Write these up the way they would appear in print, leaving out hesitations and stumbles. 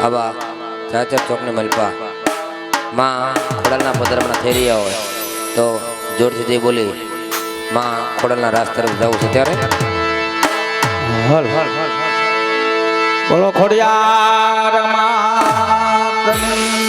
આવા ચાચર ચોકને મલપા માં ખોડલના પધરામણા થઈ રહ્યા હોય તો જોરથી જઈ બોલી માં ખોડલના રાસ તરફ જવું છે ત્યારે હલ બોલો ખોડિયાર માતની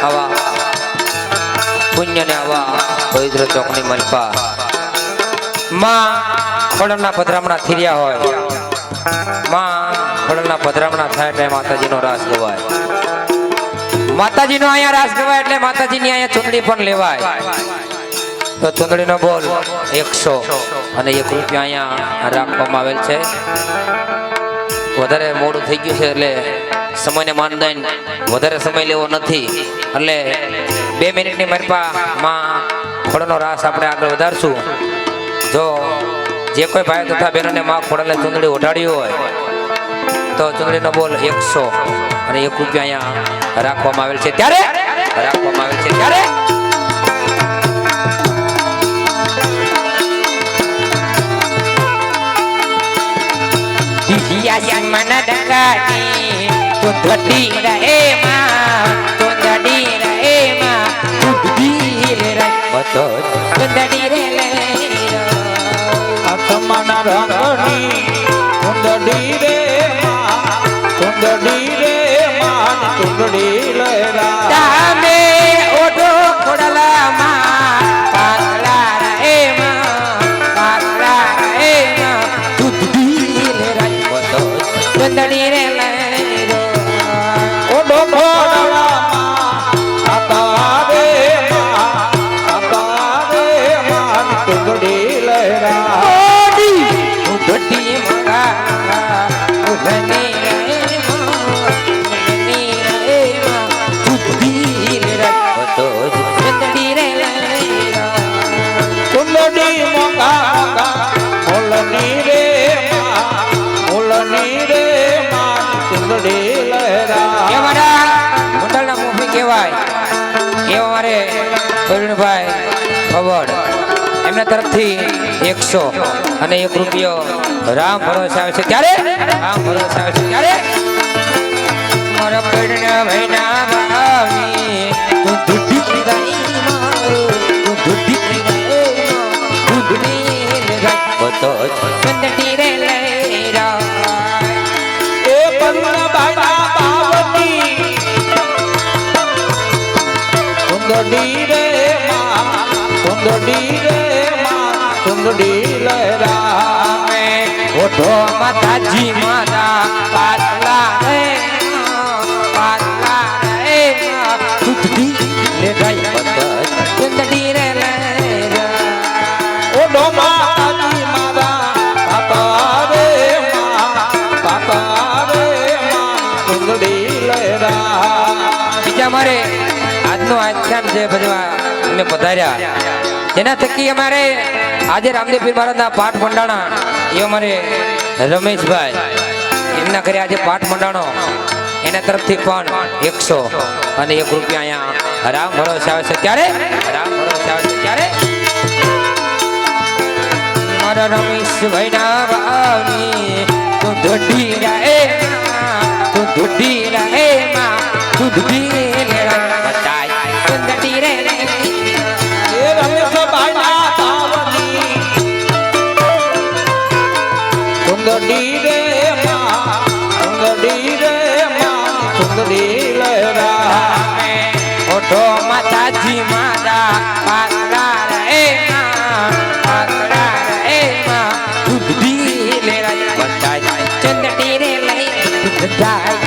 આવા પુણ્યને આવા પવિત્ર ચોકની મલપા માં ખોડલના પધરામણા થીર્યા હોય, માં ખોડલના પધરામણા થાય એટલે માતાજીનો રાસ ગવાય. માતાજીનો અહીંયા રાસ ગવાય એટલે માતાજીની અહીંયા ચૂંટણી પણ લેવાય. તો ચૂંટણીનો બોલ 100 અને 1 રૂપિયા અહીંયા રાખવામાં આવેલ છે. વધારે મોડું થઈ ગયું છે એટલે સમયને માન દઈને વધારે સમય લેવો નથી, એટલે 2 મિનિટની મરપા માં ખોડલનો રાસ આપણે આગળ વધારશું. જો જે કોઈ ભાઈ તથા બહેનોને માં ખોડલને ચૂંટણી ઓઢાડ્યું હોય તો ચૂંટણીનો બોલ 100 અને 1 રૂપિયા અહીંયા રાખવામાં આવેલ છે. ત્યારે રાખવામાં આવેલ છે ત્યારે मन डंगानी तो धड़ी रहे माँ, तो धड़ी रहे माँ, धड़ी रहे बतो तो धड़ी रे આત્માના રંગની કુંદડી રે માં, કુંદડી રે માં, કુંદડી લહેરા. તામે ઓઢો ખોડલા માં, પાતળા રહે માં, પાતળા રહે માં, ધડી રે બતો તો ધડી રે ઓઢો ખોડલામાં આતા રે માં, આતા રે માં, કુંદડી લહેરા. ધડી મંગા ઉધની રહે ઉધની રહે ધડી રે બતો ધડી રે કુંદડી મોગા મોલની રે માં, મોલની રે માં, કુંદડી લહેરા. એ મારા મંડળના મુખી કહેવાય એ અમારે અરુણભાઈ ખબર એમના તરફથી 100 અને 1 રૂપિયો રામ ભરોસે આવે છે. ત્યારે રામ ભરોસે આવે છે ત્યારે મારા પેડના મહિના ભાવી તું ધુડી ગઈ તું ધુડી ગઈ તું ધુડી ગઈ બતો ચંદડી રે લહેરા એ પન્ન બાડા બાવની કુંદડી રે માં, કુંદડી રે માં, કુંદડી લહેરા. ઓઢો માતાજી માતા પાતળા રે પાતળા રે દૂધડી લે ગઈ બતો ચંદડી રે ઓઢો માતાજી મારા પાપા રે માં, પાપા રે માં, કુંદડી લહેરા. બીજા મારે આજનો આખ્યાન જે બધા અમે પધાર્યા તેના થકી અમારે આજે રામદેવ પીર મહારાજના પાઠ મંડાણા એ અમારે રમેશભાઈ એમના ઘરે આજે પાઠ મંડાણો એના તરફથી પણ 100 અને 1 રૂપિયા અહીંયા રામ ભરોસે આવે છે. ત્યારે રામ ભરોસે આવે છે ત્યારે મારા રમેશભાઈ ના ભાવની તું ધડી રહે તું ધડી રહે તું ધડી રે બતાય તું ધડી રે એ રમેશભાઈ ના ભાવની કુંદડી રે માં, કુંદડી રે માં, કુંદડી લહેરા. ઓઢો માતાજી મારા પાતળા રે પાતળા રે દૂધડી લે બતાય ચંદડી રે લઈ બતાય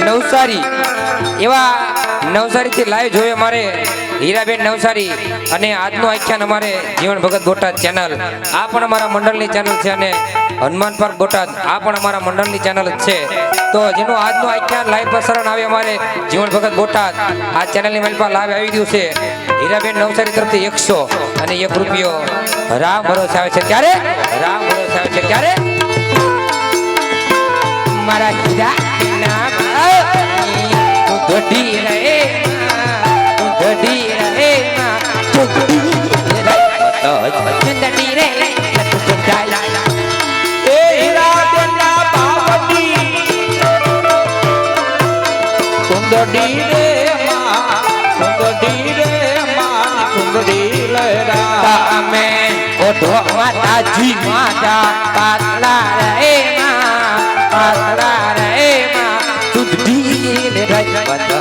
નવસારી એવા નવસારીથી લાઈવ જોયે અમારે હીરાબેન નવસારી અને આજનું આખ્યાન અમારે જીવન ભગત બોટાદ ચેનલ આ પણ અમારા મંડળની ચેનલ છે અને હનુમાન પાર્ક બોટાદ આ પણ અમારા મંડળની ચેનલ જ છે. તો જેનું આજનું આખ્યાન લાઈવ પ્રસારણ આવે અમારે જીવન ભગત બોટાદ આ ચેનલની મારી પાસે લાઈવ આવી ગયું છે. હીરાબેન નવસારી તરફથી 100 અને 1 રૂપિયો રામ ભરોસે આવે છે. ત્યારે રામ ભરોસે આવે છે ત્યારે મારા હીરા ધડી રહે તું ધડી રહે તું ધડી રે ચંદડી રે એ હીરાબેન ના ભાવની કુંદડી રે માં, કુંદડી રે માં, કુંદડી ઓઢો માતાજી માતા પાતળા રે માં પાતળા રે માં ચુંદડી રે રજવત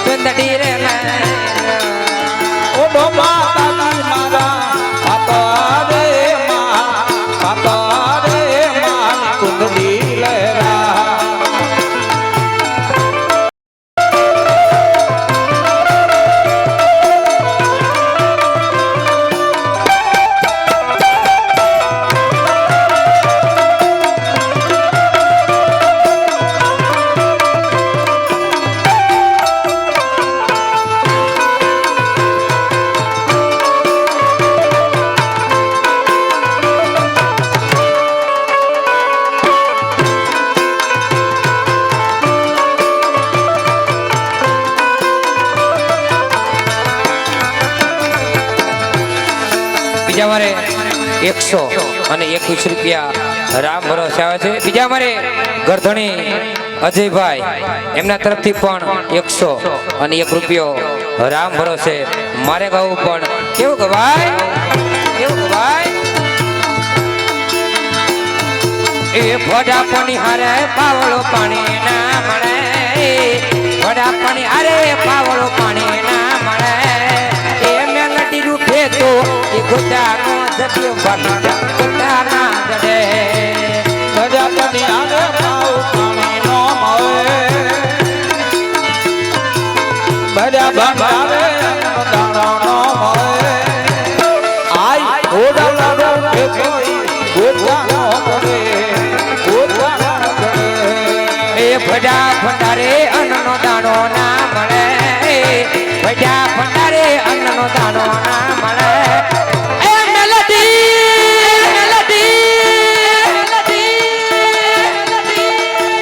ચુંદડી રે ઓઢો માતાજી મારા પાપા રે માં કુંડલી લહેરા બીજા મારે 121 રૂપિયા રામ ભરોસે આવે છે બીજા મારે ગરધણી અજયભાઈ એમના તરફથી પણ 101 રૂપિયો રામ ભરોસે મારે ગાવું પણ કેવું ગવાય એ ભડા પાણી હારે પાવળો પાણી ના મળે ભડા પાણી હારે પાવળો પાણી ના મળે એ મેલડી રૂઠે તો એ ગોટાનો જડ્યો બાકી ગોટાના જડે ભજા પની આગે પાઉ પાણી નો મળે ભજા ભંડારે દાણો નો મળે આઈ ઓડા લાડો કે કોઈ ગોટા નો પડે એ ભડા ભંડારે અન્નનો દાણો ના મળે ભડા ભંડારે અન્નનો દાણો ના મળે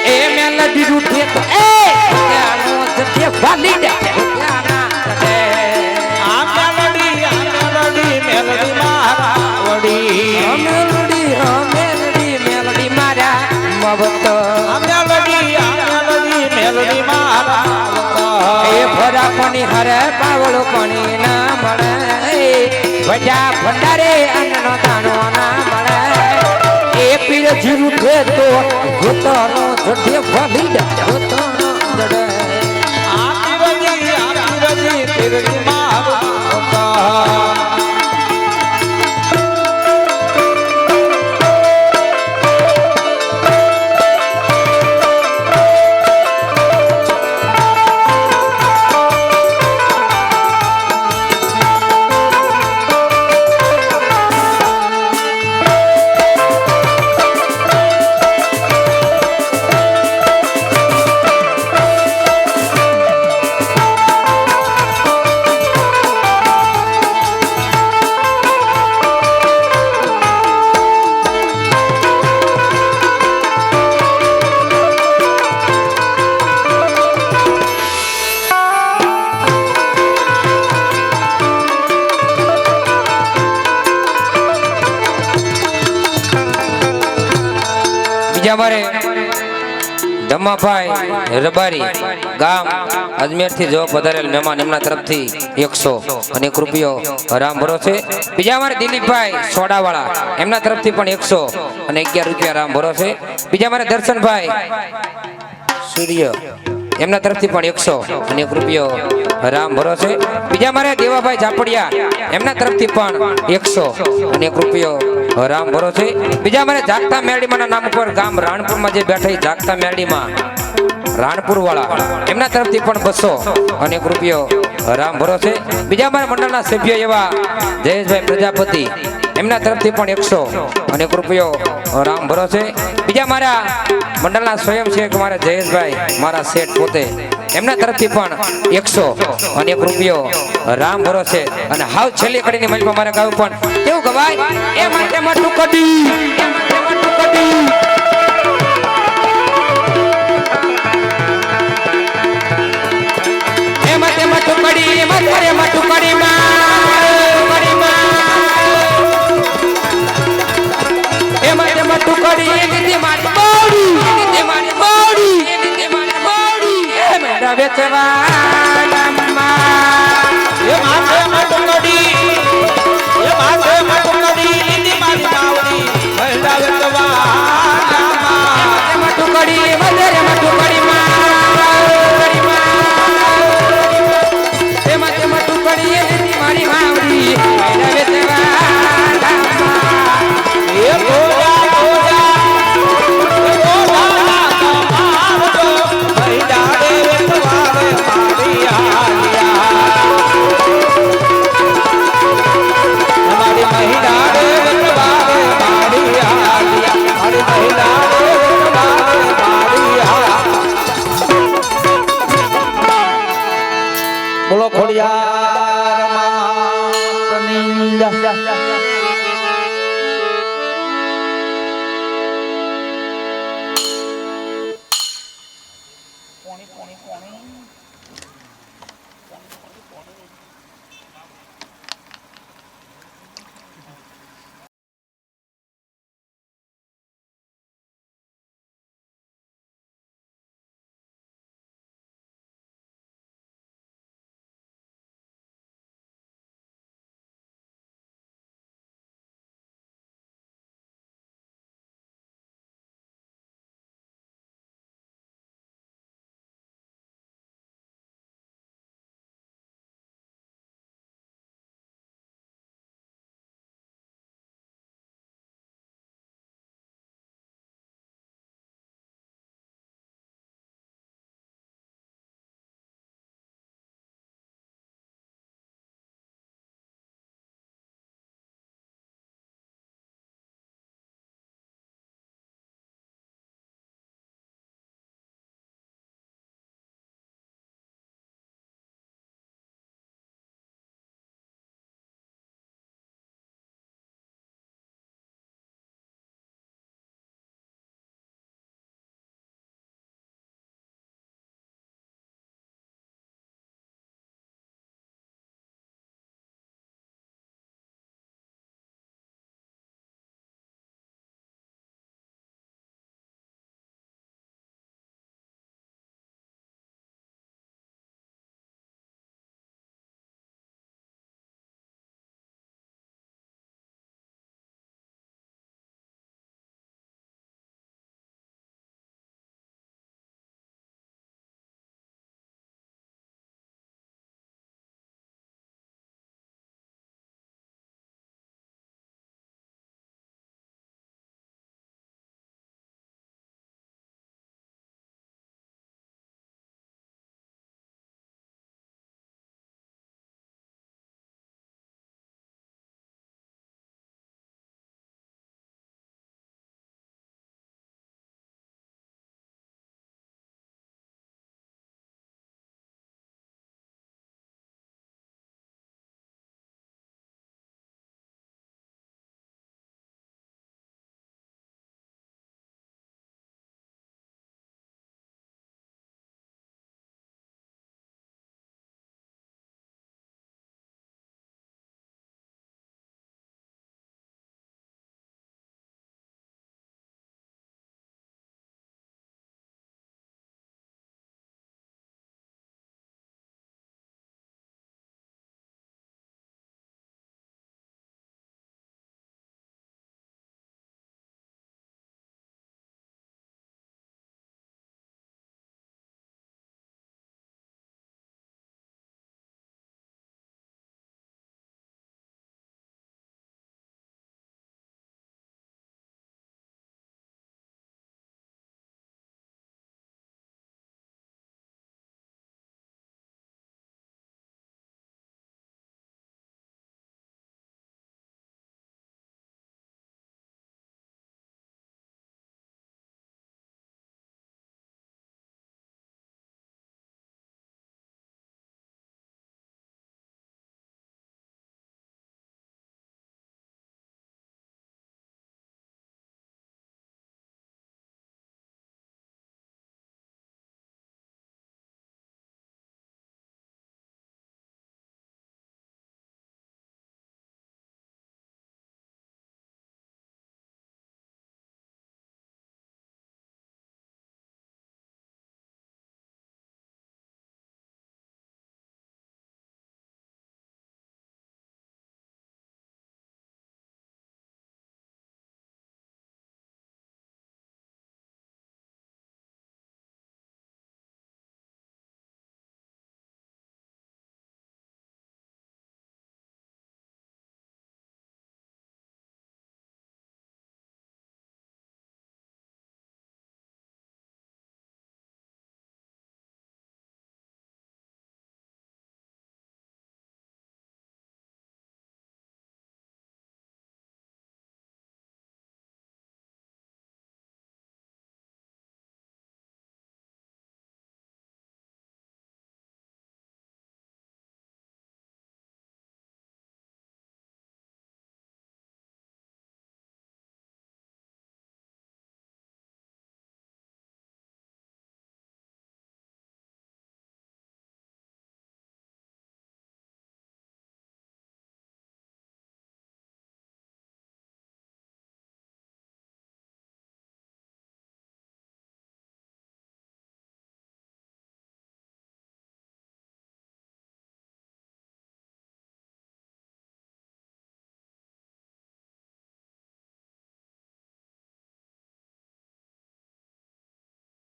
એ મેલડી રૂઠે તો એ ભગવાનનો જડ્યો વાલી દે આ મેલડી મારા વડી મેલડી મારા મવત મેલડી મારા એ ભરા પાણી હરે પાવળો પાણી ના મળે ભજા ભંડારે અન્નનો દાણો ના મળે એ પીર જીરું છે તો ગોતાનો જડે વાલી દે ગોતાનો જડે આરતી તિરડી મારા બીજા મારે ધમાભાઈ રબારી ગામ અજમેર થી જો પધારેલ મહેમાન એમના તરફથી 101 રૂપિયો રામ ભરોસે બીજા મારે દિલીપભાઈ સોડાવાળા એમના તરફથી પણ 111 રૂપિયા રામ ભરોસે બીજા મારે દર્શનભાઈ સૂર્ય એમના તરફથી પણ 101 રૂપિયો રામ ભરોસે બીજા મારે દેવાભાઈ ઝાપડિયા એમના તરફથી પણ 101 રૂપિયો રામ ભરોસે બીજા મારે જાગતા મેરડીમાં નામ ઉપર ગામ રાણપુરમાં જે બેઠા જાગતા મેરડીમાં રાણપુર વાળા એમના તરફથી પણ 201 રૂપિયો રામ ભરોસે બીજા મારા મંડળના સભ્યો એવા જયેશભાઈ પ્રજાપતિ એમના તરફથી પણ 101 રૂપિયો રામ ભરોસે બીજા મારા મંડળના સ્વયંસેવક મારા જયેશભાઈ મારા શેઠ પોતે એમના તરફથી પણ 101 રૂપિયો રામ ભરોસે અને હાવ છેલ્લી કડીની મંચમાં મારે ગાવું પણ કેવું ગવાય એ માટે માટું કડી એ માટે માટું કડી મારે માટું કડી એ માટે માટું કડી દીદી મારી બોડી મેરા વેચવાના એ માથે મટુકડી જા